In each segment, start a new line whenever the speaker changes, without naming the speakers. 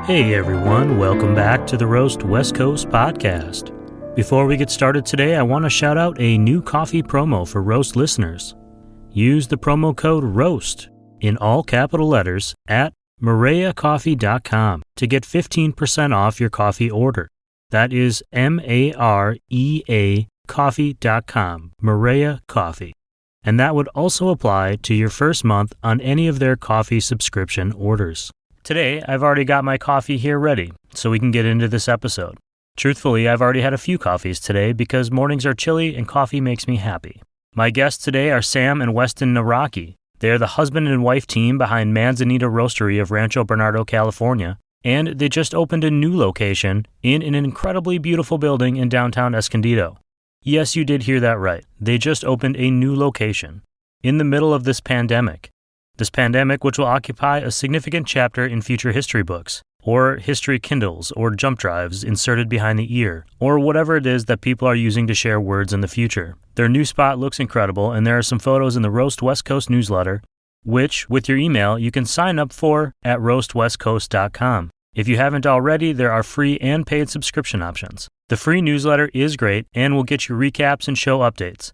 Hey everyone, welcome back to the Roast West Coast podcast. Before we get started today, I want to shout out a new coffee promo for Roast listeners. Use the promo code ROAST in all capital letters at MareaCoffee.com to get 15% off your coffee order. That is MAREA Coffee.com, Marea Coffee. And that would also apply to your first month on any of their coffee subscription orders. Today, I've already got my coffee here ready, so we can get into this episode. Truthfully, I've already had a few coffees today because mornings are chilly and coffee makes me happy. My guests today are Sam and Weston Nawrocki. They are the husband and wife team behind Manzanita Roastery of Rancho Bernardo, California, and they just opened a new location in an incredibly beautiful building in downtown Escondido. Yes, you did hear that right. They just opened a new location in the middle of this pandemic. This pandemic which will occupy a significant chapter in future history books, or history Kindles, or jump drives inserted behind the ear, or whatever it is that people are using to share words in the future. Their new spot looks incredible, and there are some photos in the Roast West Coast newsletter, which, with your email, you can sign up for at roastwestcoast.com. If you haven't already, there are free and paid subscription options. The free newsletter is great and will get you recaps and show updates.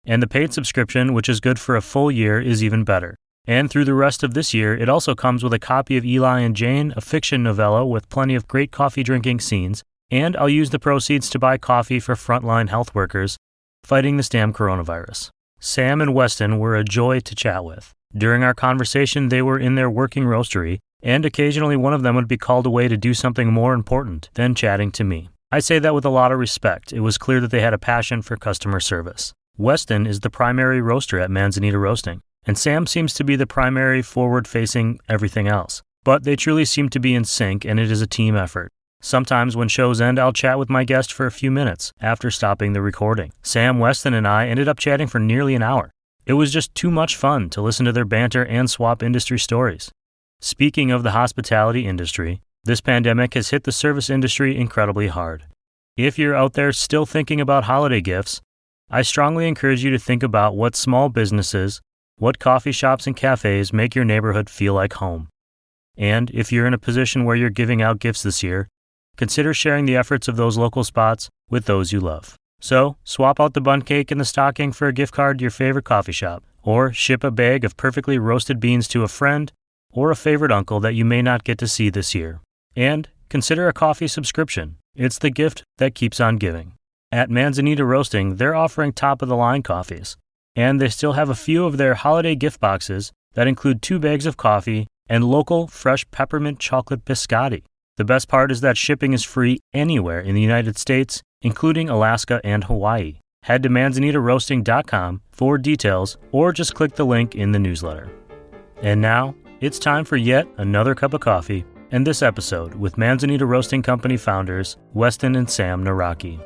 And the paid subscription, which is good for a full year, is even better. And through the rest of this year, it also comes with a copy of Eli and Jane, a fiction novella with plenty of great coffee drinking scenes, and I'll use the proceeds to buy coffee for frontline health workers fighting the damn coronavirus. Sam and Weston were a joy to chat with. During our conversation, they were in their working roastery, and occasionally one of them would be called away to do something more important than chatting to me. I say that with a lot of respect. It was clear that they had a passion for customer service. Weston is the primary roaster at Manzanita Roasting, and Sam seems to be the primary forward-facing everything else. But they truly seem to be in sync, and it is a team effort. Sometimes when shows end, I'll chat with my guest for a few minutes after stopping the recording. Sam, Weston, and I ended up chatting for nearly an hour. It was just too much fun to listen to their banter and swap industry stories. Speaking of the hospitality industry, this pandemic has hit the service industry incredibly hard. If you're out there still thinking about holiday gifts, I strongly encourage you to think about what small businesses, what coffee shops and cafes make your neighborhood feel like home. And if you're in a position where you're giving out gifts this year, consider sharing the efforts of those local spots with those you love. So, swap out the bundt cake in the stocking for a gift card to your favorite coffee shop, or ship a bag of perfectly roasted beans to a friend or a favorite uncle that you may not get to see this year. And consider a coffee subscription. It's the gift that keeps on giving. At Manzanita Roasting, they're offering top-of-the-line coffees, and they still have a few of their holiday gift boxes that include 2 bags of coffee and local fresh peppermint chocolate biscotti. The best part is that shipping is free anywhere in the United States, including Alaska and Hawaii. Head to manzanitaroasting.com for details or just click the link in the newsletter. And now, it's time for yet another cup of coffee and this episode with Manzanita Roasting Company founders Weston and Sam Nawrocki.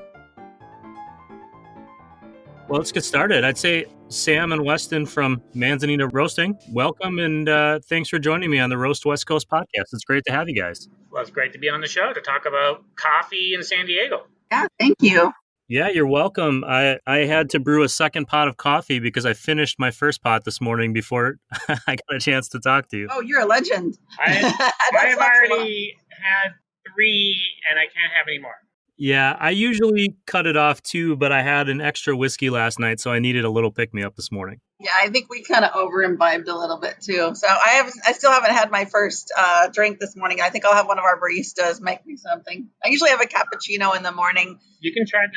Well, let's get started. I'd say Sam and Weston from Manzanita Roasting, welcome, and thanks for joining me on the Roast West Coast podcast. It's great to have you guys.
Well, it's great to be on the show to talk about coffee in San Diego.
Yeah, thank you.
Yeah, you're welcome. I had to brew a second pot of coffee because I finished my first pot this morning before I got a chance to talk to you.
Oh, you're a legend.
I've already had 3, and I can't have any more.
Yeah, I usually cut it off too, but I had an extra whiskey last night, so I needed a little pick-me-up this morning.
Yeah, I think we kind of over-imbibed a little bit too. So I still haven't had my first drink this morning. I think I'll have one of our baristas make me something. I usually have a cappuccino in the morning.
You can try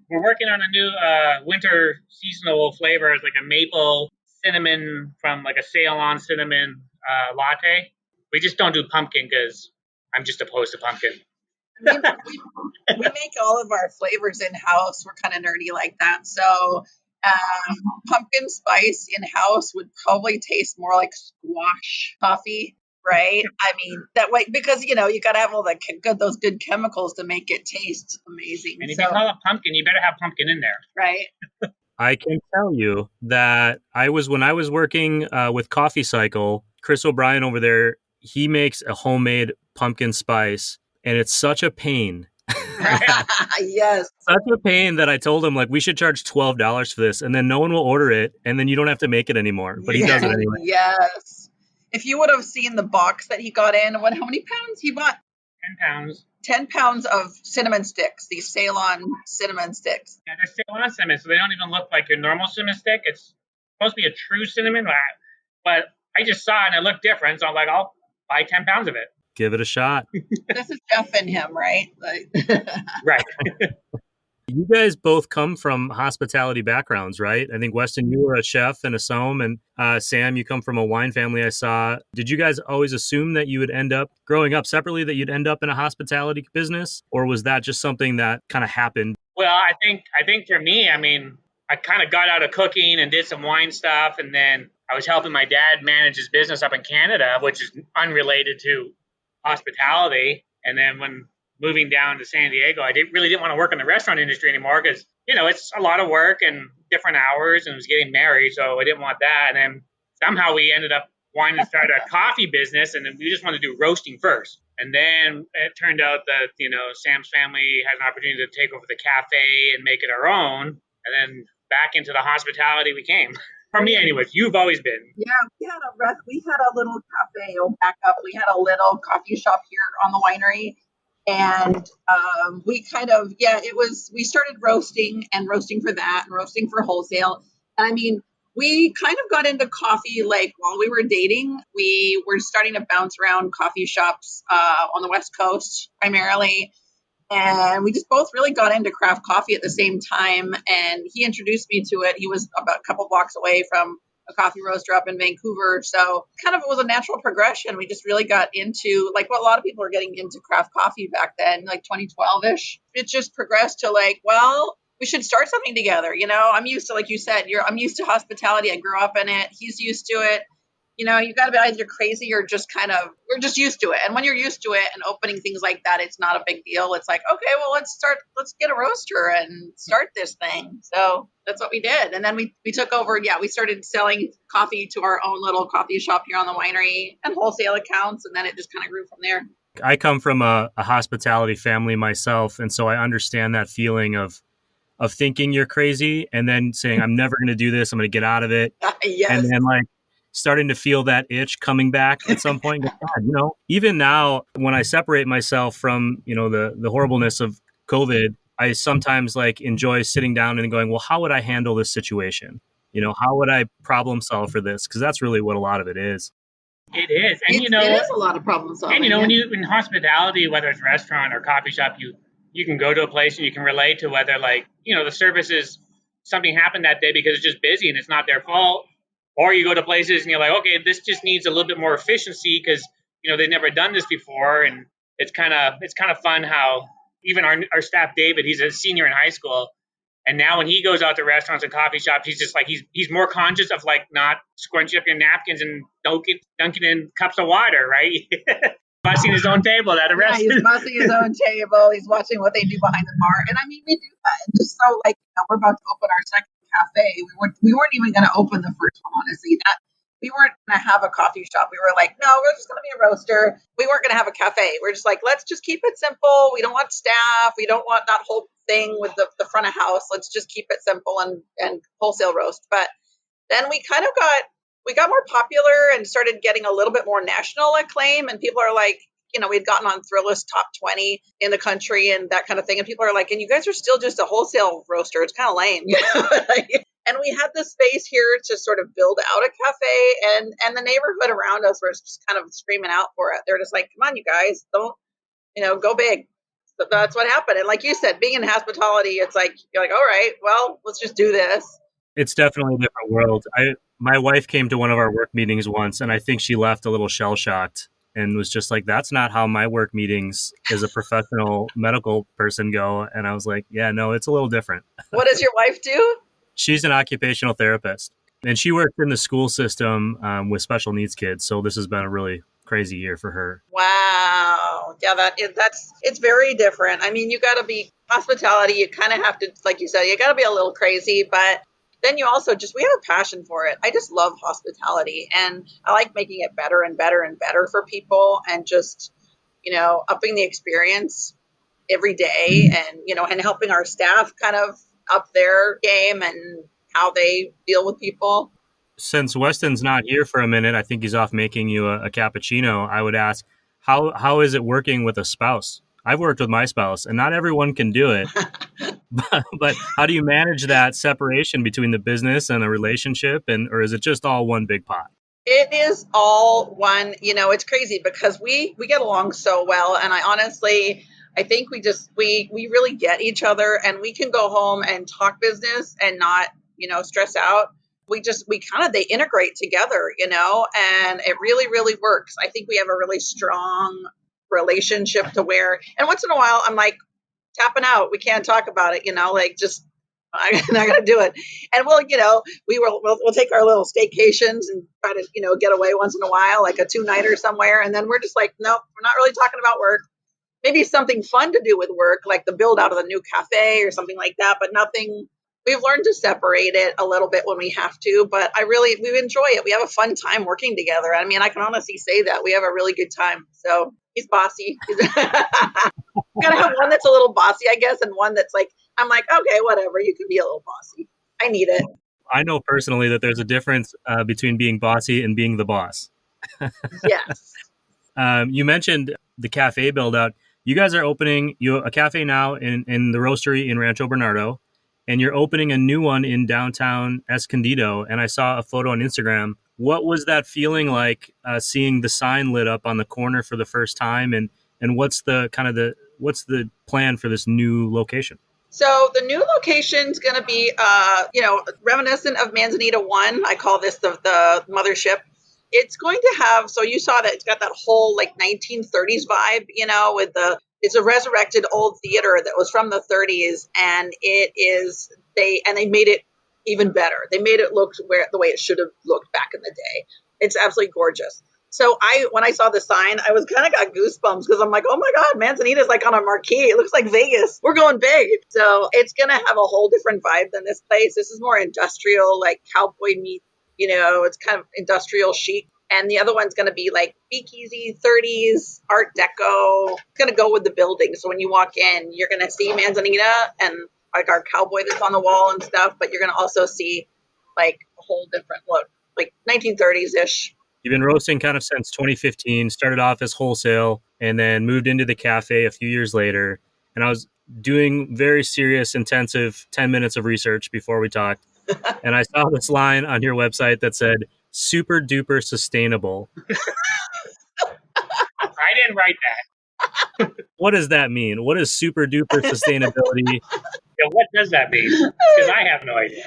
we're working on a new winter seasonal flavor. It's like a maple cinnamon from like a Ceylon cinnamon latte. We just don't do pumpkin because I'm just opposed to pumpkin.
We make all of our flavors in-house. We're kind of nerdy like that. So pumpkin spice in-house would probably taste more like squash coffee, right? I mean, that way, because, you got to have all those good chemicals to make it taste amazing.
And if you call it pumpkin, you better have pumpkin in there.
Right.
I can tell you that when I was working with Coffee Cycle, Chris O'Brien over there, he makes a homemade pumpkin spice. And it's such a pain.
Yes.
Such a pain that I told him, we should charge $12 for this, and then no one will order it, and then you don't have to make it anymore. But he does it anyway.
Yes. If you would have seen the box that he got in, how many pounds he bought?
10 pounds.
10 pounds of cinnamon sticks, these Ceylon cinnamon sticks.
Yeah, they're Ceylon cinnamon, so they don't even look like your normal cinnamon stick. It's supposed to be a true cinnamon, but I just saw it and it looked different, so I'm like, I'll buy 10 pounds of it.
Give it a shot.
This is Jeff and him, right?
Right.
You guys both come from hospitality backgrounds, right? I think, Weston, you were a chef and a somm, and Sam, you come from a wine family, I saw. Did you guys always assume that you would end up, growing up separately, that you'd end up in a hospitality business? Or was that just something that kind of happened?
Well, I think for me, I mean, I kind of got out of cooking and did some wine stuff, and then I was helping my dad manage his business up in Canada, which is unrelated to hospitality. And then when moving down to San Diego, I really didn't want to work in the restaurant industry anymore because, it's a lot of work and different hours, and I was getting married, so I didn't want that. And then somehow we ended up wanting to start a coffee business, and we just wanted to do roasting first. And then it turned out that, Sam's family had an opportunity to take over the cafe and make it our own. And then back into the hospitality we came. For me, anyways, you've always been.
Yeah, we had a little cafe. Back up. We had a little coffee shop here on the winery. And we we started roasting for that and roasting for wholesale. And I mean, we kind of got into coffee like while we were dating. We were starting to bounce around coffee shops on the West Coast primarily. And we just both really got into craft coffee at the same time. And he introduced me to it. He was about a couple blocks away from a coffee roaster up in Vancouver. So kind of it was a natural progression. We just really got into like what a lot of people are getting into craft coffee back then, like 2012-ish. It just progressed to like, well, we should start something together. I'm used to, like you said, I'm used to hospitality. I grew up in it. He's used to it. You got to be either crazy or just we're just used to it. And when you're used to it and opening things like that, it's not a big deal. It's like, okay, well, let's get a roaster and start this thing. So that's what we did. And then we took over. Yeah, we started selling coffee to our own little coffee shop here on the winery and wholesale accounts. And then it just kind of grew from there.
I come from a hospitality family myself. And so I understand that feeling of thinking you're crazy and then saying, I'm never going to do this. I'm going to get out of it.
Yes.
And then starting to feel that itch coming back at some point. God, even now when I separate myself from, the horribleness of COVID, I sometimes enjoy sitting down and going, well, how would I handle this situation? How would I problem solve for this? Because that's really what a lot of it is.
It is. And,
it is a lot of problem solving.
And, when you in hospitality, whether it's restaurant or coffee shop, you can go to a place and you can relate to whether the service is something happened that day because it's just busy and it's not their fault. Or you go to places and you're like, okay, this just needs a little bit more efficiency because, they've never done this before. And it's kind of fun how even our staff, David, he's a senior in high school. And now when he goes out to restaurants and coffee shops, he's just he's more conscious of not scrunching up your napkins and dunking in cups of water, right? Bussing his own table at a restaurant.
Yeah, he's bussing his own table. He's watching what they do behind the bar. And I mean, we do that. And just so we're about to open our second cafe. We weren't even going to open the first one, honestly. We weren't going to have a coffee shop. We were like, no, we're just going to be a roaster. We weren't going to have a cafe. We're just like, let's just keep it simple. We don't want staff. We don't want that whole thing with the front of house. Let's just keep it simple and wholesale roast. But then we kind of got more popular and started getting a little bit more national acclaim. And people are like, we'd gotten on Thrillist top 20 in the country and that kind of thing. And people are like, and you guys are still just a wholesale roaster. It's kind of lame. And we had this space here to sort of build out a cafe and the neighborhood around us was just kind of screaming out for it. They're just like, come on, you guys, don't, go big. So that's what happened. And like you said, being in hospitality, it's like, you're like, all right, well, let's just do this.
It's definitely a different world. My wife came to one of our work meetings once and I think she left a little shell-shocked and was just like, that's not how my work meetings as a professional medical person go. And I was like, yeah, no, it's a little different.
What does your wife do?
She's an occupational therapist and she works in the school system with special needs kids. So this has been a really crazy year for her.
Wow. Yeah, it's very different. I mean, you got to be hospitality. You kind of have to, like you said, you got to be a little crazy, but then you also we have a passion for it. I just love hospitality and I like making it better and better and better for people and just, upping the experience every day and, and helping our staff kind of up their game and how they deal with people.
Since Weston's not here for a minute, I think he's off making you a cappuccino. I would ask, How is it working with a spouse? I've worked with my spouse, and not everyone can do it. But how do you manage that separation between the business and a relationship, or is it just all one big pot?
It is all one, it's crazy because we get along so well. And I think we really get each other, and we can go home and talk business and not, stress out. They integrate together, and it really, really works. I think we have a really strong relationship to where, and once in a while I'm like tapping out. We can't talk about it, just I'm not going to do it. And we'll take our little staycations and try to, get away once in a while, like a 2-nighter somewhere. And then we're just like, nope, we're not really talking about work. Maybe something fun to do with work, like the build out of the new cafe or something like that, but nothing. We've learned to separate it a little bit when we have to, but we enjoy it. We have a fun time working together. I mean, I can honestly say that we have a really good time. So he's bossy. Gotta have one that's a little bossy, I guess, and one that's like, I'm like, okay, whatever, you can be a little bossy. I need it.
I know personally that there's a difference between being bossy and being the boss.
Yes.
You mentioned the cafe build out. You guys are opening a cafe now in the roastery in Rancho Bernardo, and you're opening a new one in downtown Escondido. And I saw a photo on Instagram. What was that feeling like, seeing the sign lit up on the corner for the first time? And what's the plan for this new location?
So the new location's going to be, reminiscent of Manzanita 1. I call this the mothership. It's going to have, so you saw that it's got that whole like 1930s vibe, it's a resurrected old theater that was from the 30s, and they made it even better. They made it look the way it should have looked back in the day. It's absolutely gorgeous. So when I saw the sign, I was kind of got goosebumps because I'm like, oh my God, Manzanita's like on a marquee. It looks like Vegas. We're going big. So it's going to have a whole different vibe than this place. This is more industrial, like cowboy meat, it's kind of industrial chic. And the other one's going to be like speakeasy, 30s, Art Deco. It's going to go with the building. So when you walk in, you're going to see Manzanita and like our cowboy that's on the wall and stuff, but you're going to also see like a whole different look, like 1930s-ish.
You've been roasting kind of since 2015, started off as wholesale, and then moved into the cafe a few years later. And I was doing very serious, intensive 10 minutes of research before we talked. And I saw this line on your website that said, super duper sustainable.
I didn't write that.
What does that mean? What is super duper sustainability?
Yeah, what does that mean? Because I have no idea.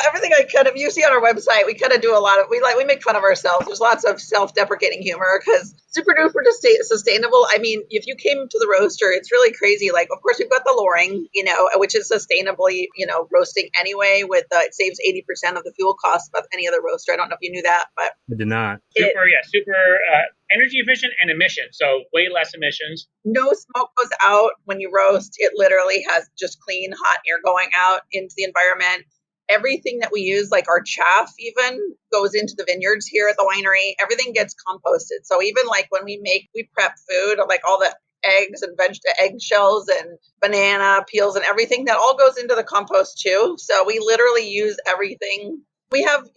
Everything you see on our website, we kind of do a lot of, we make fun of ourselves. There's lots of self-deprecating humor because super duper sustainable. I mean, if you came to the roaster, it's really crazy. Like, of course, we've got the loring, which is sustainably, roasting anyway it saves 80% of the fuel costs of any other roaster. I don't know if you knew that, but
I did not.
Super energy efficient and emissions. So way less emissions.
No smoke goes out when you roast. It literally has just clean, hot air going out into the environment. Everything that we use, like our chaff even, goes into the vineyards here at the winery. Everything gets composted. So even like when we prep food, like all the eggs and eggshells and banana peels and everything, that all goes into the compost too. So we literally use everything. We have,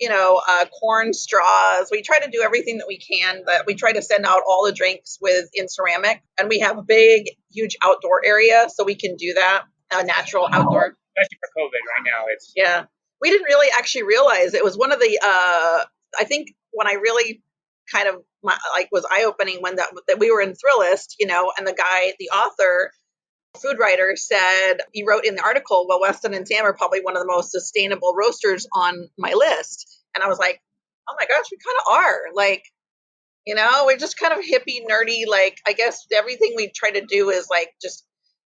corn straws. We try to do everything that we can, but we try to send out all the drinks in ceramic. And we have a big, huge outdoor area, so we can do that, natural outdoor.
Especially for COVID right now.
Yeah. We didn't really actually realize it was one of the, I think when I really kind of was eye-opening when that we were in Thrillist, and the author, food writer said, he wrote in the article, well, Weston and Sam are probably one of the most sustainable roasters on my list. And I was like, oh my gosh, we kind of are. Like, we're just kind of hippie, nerdy. Like, I guess everything we try to do is like just,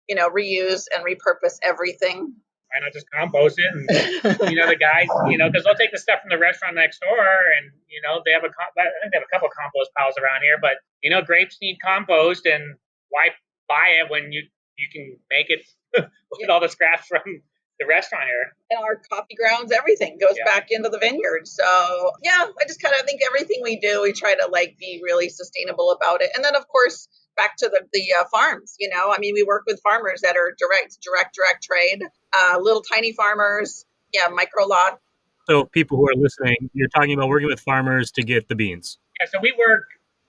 reuse and repurpose everything.
Why not just compost it? And, the guys, because they'll take the stuff from the restaurant next door and, they have a couple of compost piles around here, but, grapes need compost, and why buy it when you can make it with all the scraps from the restaurant here.
And our coffee grounds, everything goes back into the vineyard. So I just kind of think everything we do, we try to like be really sustainable about it. And then of course, back to the farms, we work with farmers that are direct trade, little tiny farmers, micro lot.
So people who are listening, you're talking about working with farmers to get the beans.
Yeah, so we work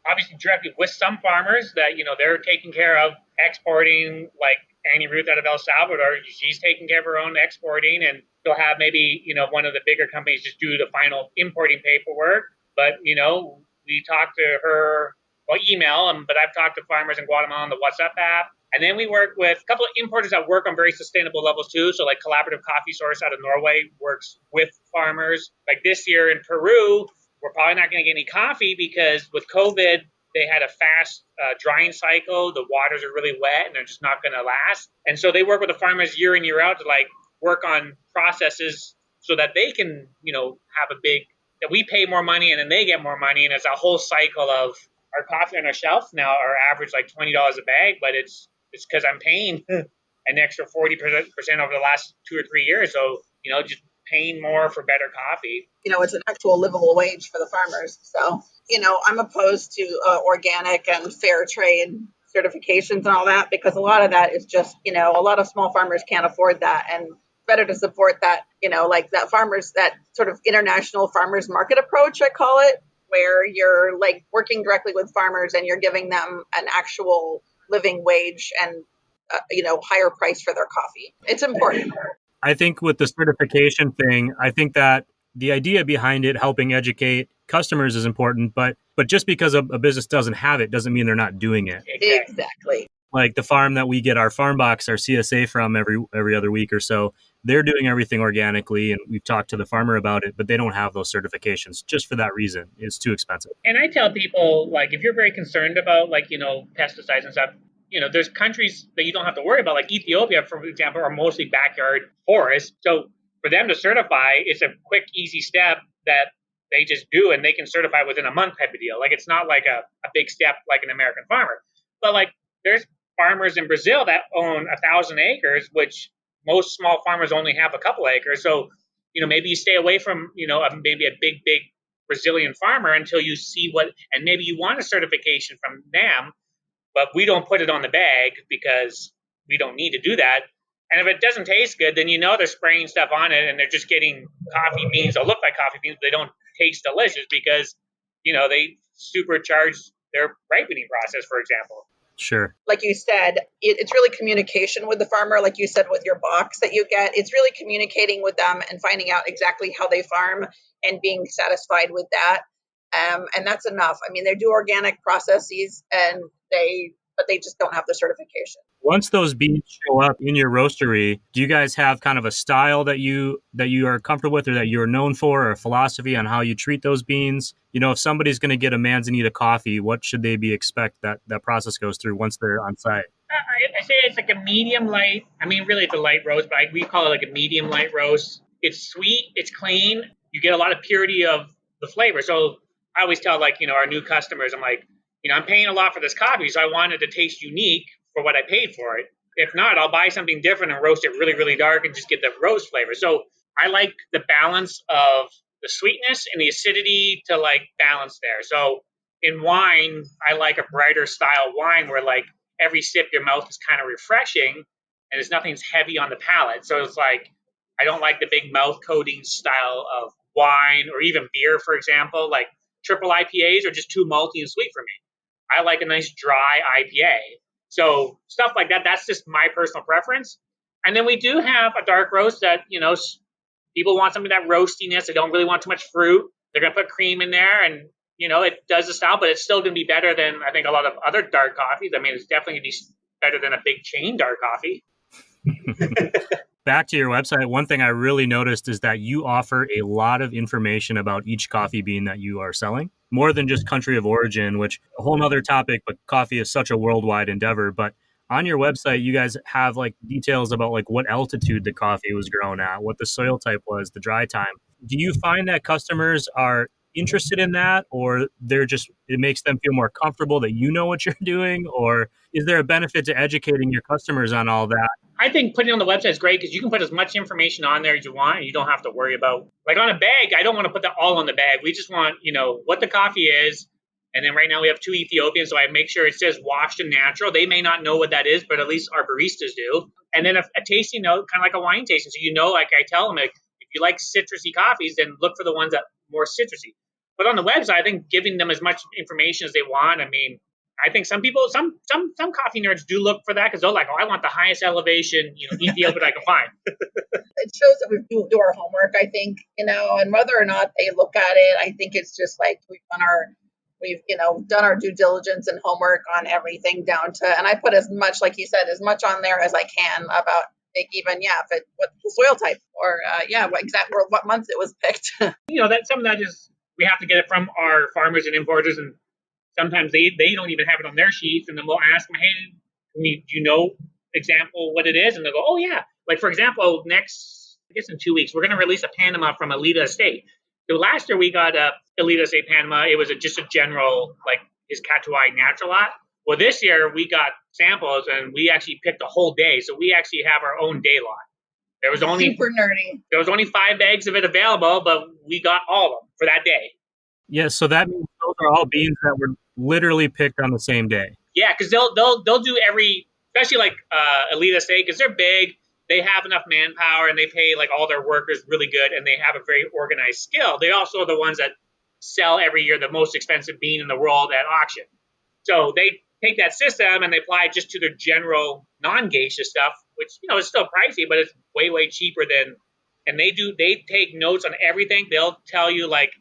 obviously directly with some farmers that, they're taking care of exporting, like Annie Ruth out of El Salvador. She's taking care of her own exporting, and they'll have maybe, one of the bigger companies just do the final importing paperwork. But, we talk to her, well, email, but I've talked to farmers in Guatemala on the WhatsApp app. And then we work with a couple of importers that work on very sustainable levels too. So like Collaborative Coffee Source out of Norway works with farmers. Like this year in Peru, we're probably not going to get any coffee because with COVID, they had a fast drying cycle. The waters are really wet and they're just not going to last. And so they work with the farmers year in, year out to like work on processes so that they can, have that we pay more money and then they get more money. And it's a whole cycle of our coffee on our shelf now are average like $20 a bag, but it's because I'm paying an extra 40% over the last 2 or 3 years. So, just paying more for better coffee.
It's an actual livable wage for the farmers. So, I'm opposed to organic and fair trade certifications and all that, because a lot of that is just, a lot of small farmers can't afford that. And better to support that, like that sort of international farmers market approach, I call it, where you're like working directly with farmers and you're giving them an actual living wage and, higher price for their coffee. It's important.
I think with the certification thing, I think that the idea behind it, helping educate customers, is important. But just because a business doesn't have it doesn't mean they're not doing it.
Exactly.
Like the farm that we get our farm box, our CSA from every other week or so, they're doing everything organically, and we've talked to the farmer about it, but they don't have those certifications just for that reason. It's too expensive.
And I tell people, like, if you're very concerned about, like, pesticides and stuff, there's countries that you don't have to worry about, like Ethiopia, for example, are mostly backyard forests. So for them to certify, it's a quick, easy step that they just do, and they can certify within a month type of deal. Like, it's not like a big step like an American farmer. But, like, there's farmers in Brazil that own 1,000 acres, which most small farmers only have a couple acres. So, maybe you stay away from, maybe a big Brazilian farmer until you see and maybe you want a certification from them, but we don't put it on the bag because we don't need to do that. And if it doesn't taste good, then they're spraying stuff on it and they're just getting coffee beans that look like coffee beans, but they don't taste delicious because, they supercharge their ripening process, for example.
Sure.
Like you said, it's really communication with the farmer. Like you said, with your box that you get, it's really communicating with them and finding out exactly how they farm and being satisfied with that. And that's enough. I mean, they do organic processes but they just don't have the certification.
Once those beans show up in your roastery, do you guys have kind of a style that you are comfortable with or that you're known for, or a philosophy on how you treat those beans? If somebody's going to get a Manzanita coffee, what should they expect that process goes through once they're on site?
I say it's like a medium light. I mean, really, it's a light roast, but we call it like a medium light roast. It's sweet, it's clean. You get a lot of purity of the flavor. So I always tell, like, our new customers, I'm like, I'm paying a lot for this coffee, so I want it to taste unique for what I paid for it. If not, I'll buy something different and roast it really, really dark and just get the roast flavor. So I like the balance of the sweetness and the acidity to like balance there. So in wine, I like a brighter style wine where like every sip your mouth is kind of refreshing and there's nothing's heavy on the palate. So it's like, I don't like the big mouth coating style of wine or even beer, for example. Like triple IPAs are just too malty and sweet for me. I like a nice dry IPA. So stuff like that, that's just my personal preference. And then we do have a dark roast that, people want some of that roastiness. They don't really want too much fruit. They're going to put cream in there and, it does the style, but it's still going to be better than I think a lot of other dark coffees. I mean, it's definitely going to be better than a big chain dark coffee.
Back to your website, one thing I really noticed is that you offer a lot of information about each coffee bean that you are selling, more than just country of origin, which a whole nother topic, but coffee is such a worldwide endeavor. But on your website, you guys have like details about like what altitude the coffee was grown at, what the soil type was, the dry time. Do you find that customers are interested in that, or it makes them feel more comfortable that you know what you're doing? Or is there a benefit to educating your customers on all that?
I think putting it on the website is great because you can put as much information on there as you want and you don't have to worry about, like on a bag, I don't want to put that all on the bag. We just want, what the coffee is. And then right now we have 2 Ethiopians, so I make sure it says washed and natural. They may not know what that is, but at least our baristas do. And then a tasting note, kind of like a wine tasting. So, like I tell them, like, if you like citrusy coffees, then look for the ones that are more citrusy. But on the website, I think giving them as much information as they want. I mean, I think some people, some coffee nerds do look for that because they're like, oh, I want the highest elevation, Ethiopia I can find.
It shows that we do our homework, I think, and whether or not they look at it, I think it's just like we've done our due diligence and homework on everything down to, and I put as much, like you said, as much on there as I can about even, what the soil type or, what month it was picked.
That's something that is, we have to get it from our farmers and importers, and sometimes they don't even have it on their sheets, and then we'll ask them, hey, do you know example what it is? And they'll go, oh yeah. Like for example, in 2 weeks, we're going to release a Panama from Alita Estate. So last year we got a Alita Estate Panama. It was just a general, like his Catuai natural lot. Well, this year we got samples and we actually picked a whole day. So we actually have our own day lot. There was only
super nerdy.
There was only 5 bags of it available, but we got all of them for that day.
Yeah, so that means those are all beans that were literally picked on the same day.
Yeah, because they'll do every, especially like Alita Estate, because they're big. They have enough manpower and they pay like all their workers really good, and they have a very organized skill. They also are the ones that sell every year the most expensive bean in the world at auction. So they take that system and they apply it just to their general non-geisha stuff, which is still pricey, but it's way, way cheaper than. And they take notes on everything. They'll tell you, like,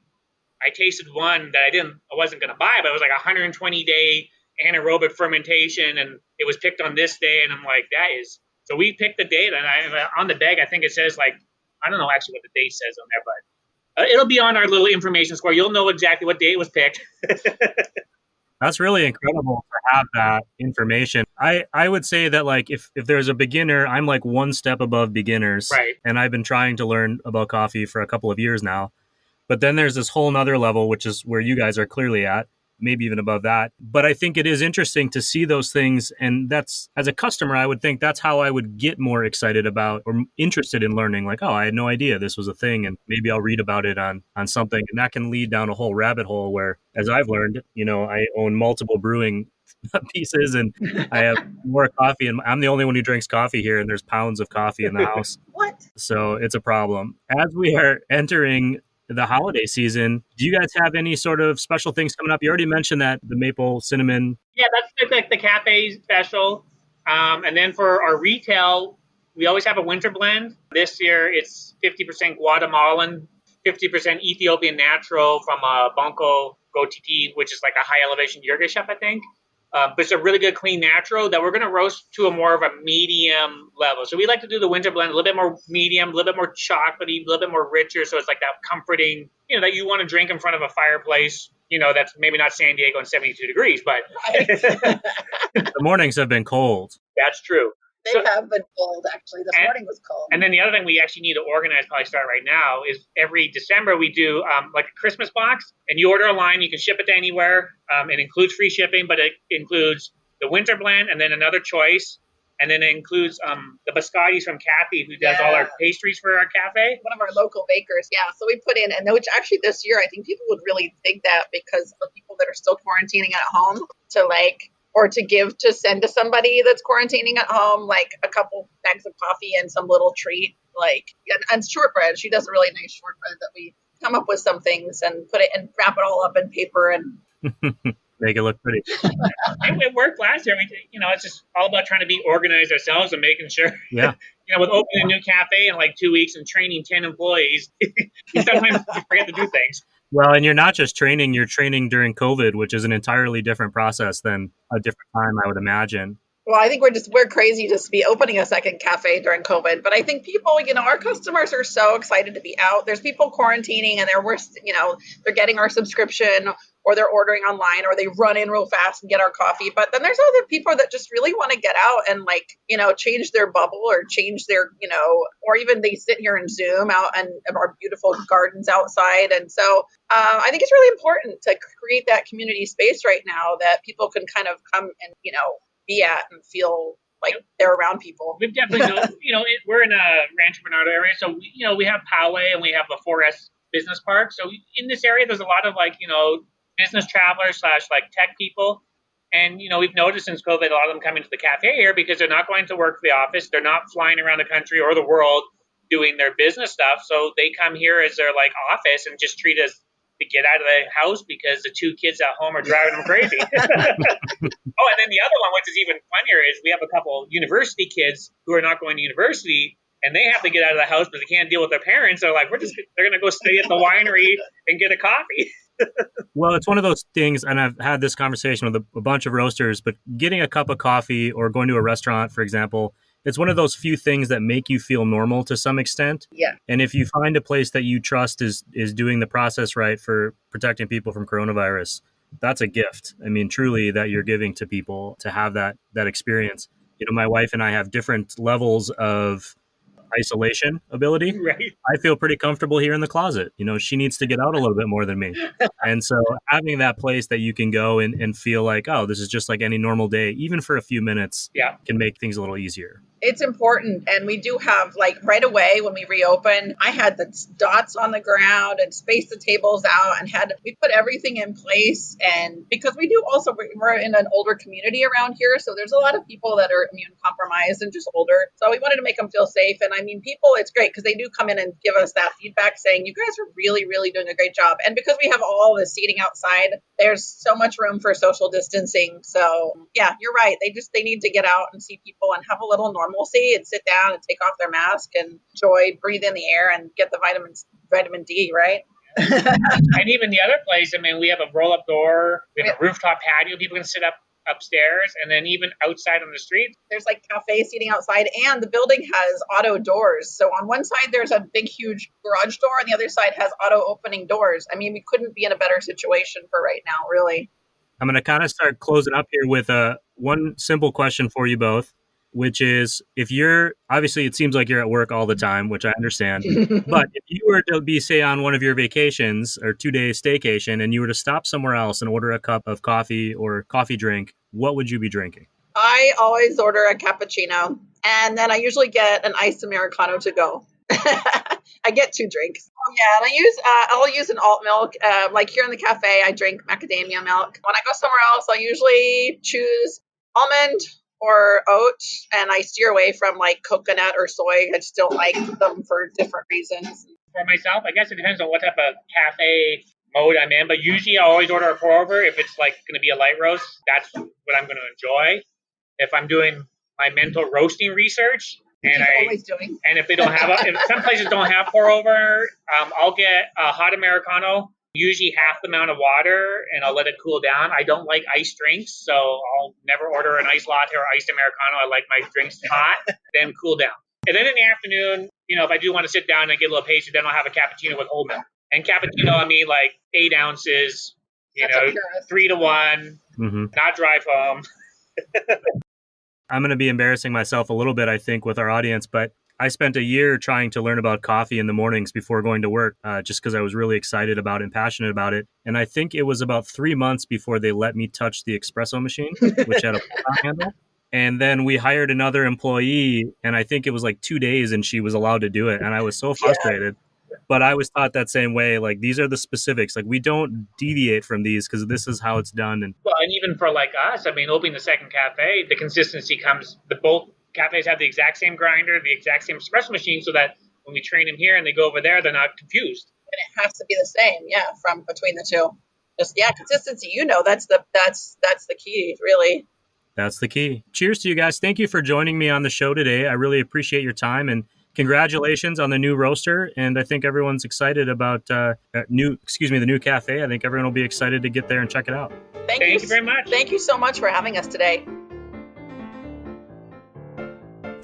I tasted one that I wasn't going to buy, but it was like 120-day anaerobic fermentation, and it was picked on this day, and I'm like, that is. So we picked the date, and on the bag, I think it says, like, I don't know actually what the date says on there, but it'll be on our little information square. You'll know exactly what date it was picked.
That's really incredible to have that information. I would say that, like, if there's a beginner, I'm like one step above beginners.
Right.
And I've been trying to learn about coffee for a couple of years now. But then there's this whole nother level, which is where you guys are clearly at, maybe even above that. But I think it is interesting to see those things. And that's, as a customer, I would think that's how I would get more excited about or interested in learning. Like, oh, I had no idea this was a thing. And maybe I'll read about it on something. And that can lead down a whole rabbit hole where, as I've learned, I own multiple brewing pieces and I have more coffee. And I'm the only one who drinks coffee here. And there's pounds of coffee in the house.
What?
So it's a problem. As we are entering the holiday season, do you guys have any sort of special things coming up? You already mentioned that the maple cinnamon.
Yeah, that's like the cafe special. And then for our retail, we always have a winter blend. This year it's 50% Guatemalan, 50% Ethiopian natural from Banco Gotiti, which is like a high elevation Yirgacheffe, I think. But it's a really good clean natural that we're going to roast to a more of a medium level. So we like to do the winter blend a little bit more medium, a little bit more chocolatey, a little bit more richer. So it's like that comforting, that you want to drink in front of a fireplace, that's maybe not San Diego and 72 degrees, but
The mornings have been cold.
That's true.
They have been cold, actually. This morning was cold.
And then the other thing we actually need to organize, probably start right now, is every December we do like a Christmas box. And you order online, you can ship it to anywhere. It includes free shipping, but it includes the winter blend and then another choice. And then it includes the biscottis from Kathy, who does all our pastries for our cafe.
One of our local bakers, So we put in, and which actually this year, I think people would really dig that because of people that are still quarantining at home to send to somebody that's quarantining at home, like a couple bags of coffee and some little treat, and shortbread. She does a really nice shortbread that we come up with some things and put it and wrap it all up in paper and
make it look pretty.
It worked last year. It's just all about trying to be organized ourselves and making sure.
Yeah.
With opening a new cafe in like 2 weeks and training 10 employees, you sometimes forget to do things.
Well, and you're not just training, you're training during COVID, which is an entirely different process than a different time, I would imagine.
Well, I think we're crazy to be opening a second cafe during COVID, but I think people, our customers are so excited to be out. There's people quarantining and they're getting our subscription or they're ordering online or they run in real fast and get our coffee. But then there's other people that just really want to get out and change their bubble or change their, or even they sit here and Zoom out and our beautiful gardens outside. And so I think it's really important to create that community space right now that people can kind of come and, be at and feel like they're around people.
We've definitely, we're in a Rancho Bernardo area. So, we have Poway and we have the 4S Business Park. So in this area, there's a lot of business travelers / tech people. And, we've noticed since COVID, a lot of them coming to the cafe here because they're not going to work for the office. They're not flying around the country or the world doing their business stuff. So they come here as their office and just treat us to get out of the house because the 2 kids at home are driving them crazy. Oh, and then the other one, which is even funnier, is we have a couple university kids who are not going to university, and they have to get out of the house, but they can't deal with their parents. They're like, they're going to go stay at the winery and get a coffee.
Well, it's one of those things, and I've had this conversation with a bunch of roasters, but getting a cup of coffee or going to a restaurant, for example, it's one of those few things that make you feel normal to some extent.
Yeah.
And if you find a place that you trust is doing the process right for protecting people from coronavirus, that's a gift. I mean, truly, that you're giving to people to have that experience. You know, my wife and I have different levels of isolation ability.
Right.
I feel pretty comfortable here in the closet. You know, she needs to get out a little bit more than me. And so having that place that you can go and feel like, oh, this is just like any normal day, even for a few minutes, can make things a little easier.
It's important. And we do have, like, right away when we reopened, I had the dots on the ground and spaced the tables out and we put everything in place. And because we're in an older community around here. So there's a lot of people that are immune compromised and just older. So we wanted to make them feel safe. And I mean, people, it's great because they do come in and give us that feedback saying, you guys are really, really doing a great job. And because we have all the seating outside, there's so much room for social distancing. So yeah, you're right. They need to get out and see people and have a little normalcy and sit down and take off their mask and breathe in the air and get the vitamin D, right?
And even the other place, I mean, we have a roll-up door, we have a rooftop patio, people can sit upstairs, and then even outside on the street.
There's like cafe seating outside, and the building has auto doors. So on one side, there's a big, huge garage door, and the other side has auto opening doors. I mean, we couldn't be in a better situation for right now, really.
I'm going to kind of start closing up here with one simple question for you both, which is, obviously it seems like you're at work all the time, which I understand, but if you were to be, say, on one of your vacations or 2-day staycation and you were to stop somewhere else and order a cup of coffee or coffee drink, what would you be drinking?
I always order a cappuccino, and then I usually get an iced Americano to go. I get 2 drinks. Oh yeah, and I'll use an alt milk. Like here in the cafe, I drink macadamia milk. When I go somewhere else, I'll usually choose almond or oat, and I steer away from like coconut or soy. I just don't like them for different reasons.
For myself, I guess it depends on what type of cafe mode I'm in, but usually I always order a pour over. If it's like going to be a light roast, that's what I'm going to enjoy. If I'm doing my mental roasting research, and if they don't have if some places don't have pour over, I'll get a hot Americano, usually half the amount of water, and I'll let it cool down. I don't like iced drinks, so I'll never order an iced latte or iced Americano. I like my drinks hot, then cool down. And then in the afternoon, you know, if I do want to sit down and get a little pastry, then I'll have a cappuccino with whole milk. And cappuccino, I mean like 8 ounces, 3-to-1, not drive home.
I'm going to be embarrassing myself a little bit, I think, with our audience, but I spent a year trying to learn about coffee in the mornings before going to work, just because I was really excited about it and passionate about it. And I think it was about 3 months before they let me touch the espresso machine, which had a pull-out handle. And then we hired another employee, and I think it was like 2 days, and she was allowed to do it. And I was so frustrated. But I was taught that same way, like, these are the specifics. Like, we don't deviate from these because this is how it's done. And
well, and even for like us, I mean, opening the second cafe, the consistency comes, both cafes have the exact same grinder, the exact same espresso machine, so that when we train them here and they go over there, they're not confused.
And it has to be the same, from between the two. Just, consistency, that's the key, really.
That's the key. Cheers to you guys. Thank you for joining me on the show today. I really appreciate your time, and congratulations on the new roaster. And I think everyone's excited about the new cafe. I think everyone will be excited to get there and check it out.
Thank you very much.
Thank you so much for having us today.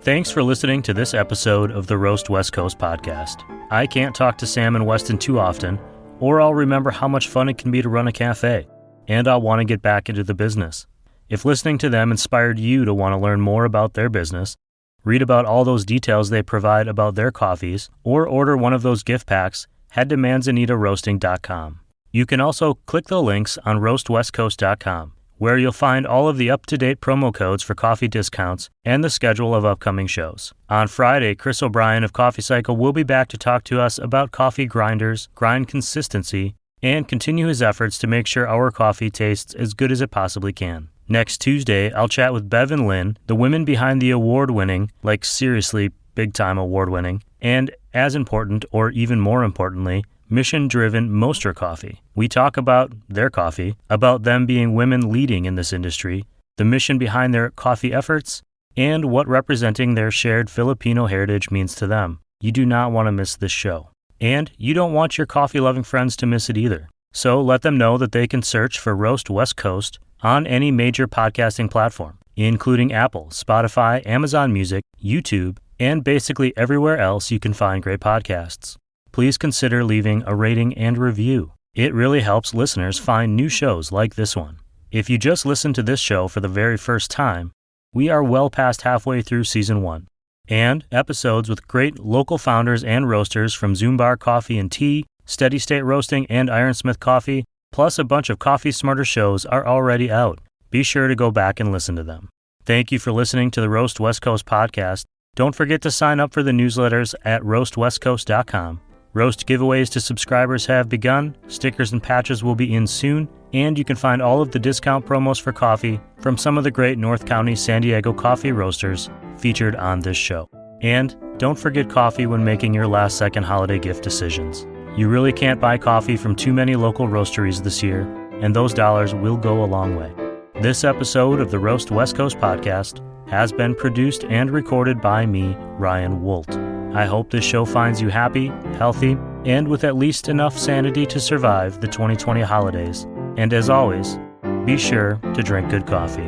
Thanks for listening to this episode of the Roast West Coast podcast. I can't talk to Sam and Weston too often, or I'll remember how much fun it can be to run a cafe, and I'll want to get back into the business. If listening to them inspired you to want to learn more about their business, read about all those details they provide about their coffees, or order one of those gift packs, head to manzanitaroasting.com. You can also click the links on roastwestcoast.com, where you'll find all of the up-to-date promo codes for coffee discounts and the schedule of upcoming shows. On Friday, Chris O'Brien of Coffee Cycle will be back to talk to us about coffee grinders, grind consistency, and continue his efforts to make sure our coffee tastes as good as it possibly can. Next Tuesday, I'll chat with Bev and Lynn, the women behind the award-winning, like seriously big-time award-winning, and as important or even more importantly, mission-driven Moster Coffee. We talk about their coffee, about them being women leading in this industry, the mission behind their coffee efforts, and what representing their shared Filipino heritage means to them. You do not want to miss this show. And you don't want your coffee-loving friends to miss it either. So let them know that they can search for Roast West Coast on any major podcasting platform, including Apple, Spotify, Amazon Music, YouTube, and basically everywhere else you can find great podcasts. Please consider leaving a rating and review. It really helps listeners find new shows like this one. If you just listened to this show for the very first time, we are well past halfway through Season 1. And episodes with great local founders and roasters from Zumbar Coffee and Tea, Steady State Roasting, and Ironsmith Coffee, plus a bunch of Coffee Smarter shows are already out. Be sure to go back and listen to them. Thank you for listening to the Roast West Coast podcast. Don't forget to sign up for the newsletters at roastwestcoast.com. Roast giveaways to subscribers have begun, stickers and patches will be in soon, and you can find all of the discount promos for coffee from some of the great North County San Diego coffee roasters featured on this show. And don't forget coffee when making your last-second holiday gift decisions. You really can't buy coffee from too many local roasteries this year, and those dollars will go a long way. This episode of the Roast West Coast podcast has been produced and recorded by me, Ryan Wolt. I hope this show finds you happy, healthy, and with at least enough sanity to survive the 2020 holidays. And as always, be sure to drink good coffee.